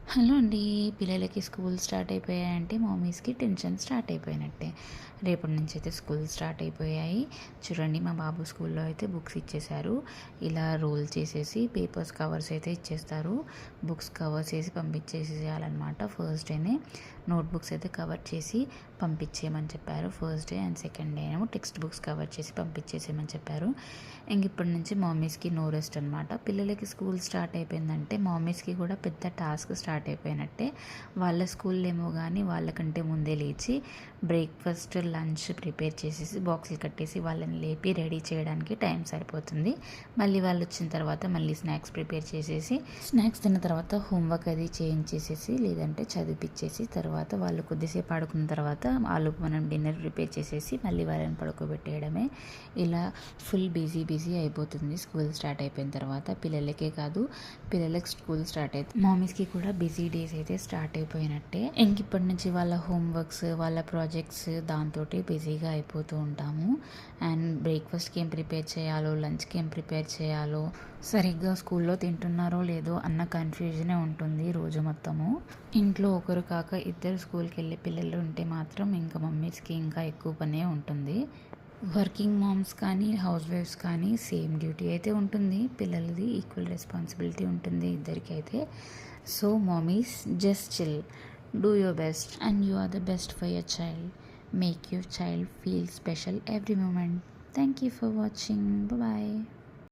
Hello అండి. పిల్లలకి school start అయిపోయాయంటే మమ్మీస్‌కి tension start అయిపోయినట్టే. రేపటి నుంచి అయితే స్కూల్ స్టార్ట్ అయిపోయాయి. చూడండి మా బాబు స్కూల్‌లో అయితే బుక్స్ ఇచ్చేశారు. ఇలా రోల్ చేసేసి పేపర్స్ కవర్స్ అయితే ఇచ్చేస్తారు. బుక్స్ కవర్స్ వేసి పంపించేసేయాలన్నమాట ఫస్ట్ డేనే. నోట్బుక్స్ అయితే కవర్ చేసి పంపించేయమని చెప్పారు first day. And second day ఏమో టెక్స్ట్ బుక్స్ కవర్ చేసి పంపించేసేయమని చెప్పారు. ఇంక ఇప్పటి నుంచి మమ్మీస్‌కి నో రెస్ట్ అనమాట. పిల్లలకి స్కూల్ స్టార్ట్ అయిపోయిందంటే మమ్మీస్‌కి కూడా పెద్ద టాస్క్ స్టార్ట్ అయిపోయినట్టే. వాళ్ళ స్కూల్ ఏమో కానీ వాళ్ళకంటే ముందే లేచి బ్రేక్ఫాస్ట్ లంచ్ ప్రిపేర్ చేసేసి బాక్సులు కట్టేసి వాళ్ళని లేపి రెడీ చేయడానికి టైం సరిపోతుంది. మళ్ళీ వాళ్ళు వచ్చిన తర్వాత మళ్ళీ స్నాక్స్ ప్రిపేర్ చేసేసి స్నాక్స్ తిన్న తర్వాత హోంవర్క్ అది చేయించేసేసి లేదంటే చదివిపించేసి తర్వాత వాళ్ళు కొద్దిసేపు ఆడుకున్న తర్వాత వాళ్ళకు మనం డిన్నర్ ప్రిపేర్ చేసేసి మళ్ళీ వాళ్ళని పడుకోబెట్టేయడమే. ఇలా ఫుల్ బిజీ అయిపోతుంది స్కూల్ స్టార్ట్ అయిపోయిన తర్వాత. పిల్లలకే కాదు, పిల్లలకి స్కూల్ స్టార్ట్ అయితే మమ్మీస్కి కూడా బిజీ డేస్ అయితే స్టార్ట్ అయిపోయినట్టే. ఇంక ఇప్పటి నుంచి వాళ్ళ హోంవర్క్స్ వాళ్ళ ప్రాజెక్ట్స్ దాంతో బిజీగా అయిపోతూ ఉంటాము. అండ్ బ్రేక్ఫాస్ట్కి ఏం ప్రిపేర్ చేయాలో లంచ్కి ఏం ప్రిపేర్ చేయాలో సరిగ్గా స్కూల్లో తింటున్నారో లేదో అన్న కన్ఫ్యూజనే ఉంటుంది రోజు మొత్తము. ఇంట్లో ఒకరు కాక ఇద్దరు స్కూల్కి వెళ్ళే పిల్లలు ఉంటే మాత్రం ఇంకా మమ్మీస్కి ఇంకా ఎక్కువ పనే ఉంటుంది. వర్కింగ్ మామ్స్ కానీ హౌస్ వైఫ్స్ కానీ సేమ్ డ్యూటీ అయితే ఉంటుంది. పిల్లలది ఈక్వల్ రెస్పాన్సిబిలిటీ ఉంటుంది ఇద్దరికి అయితే. So mummies just chill, do your best and you are the best for your child. Make your child feel special every moment. Thank you for watching. Bye.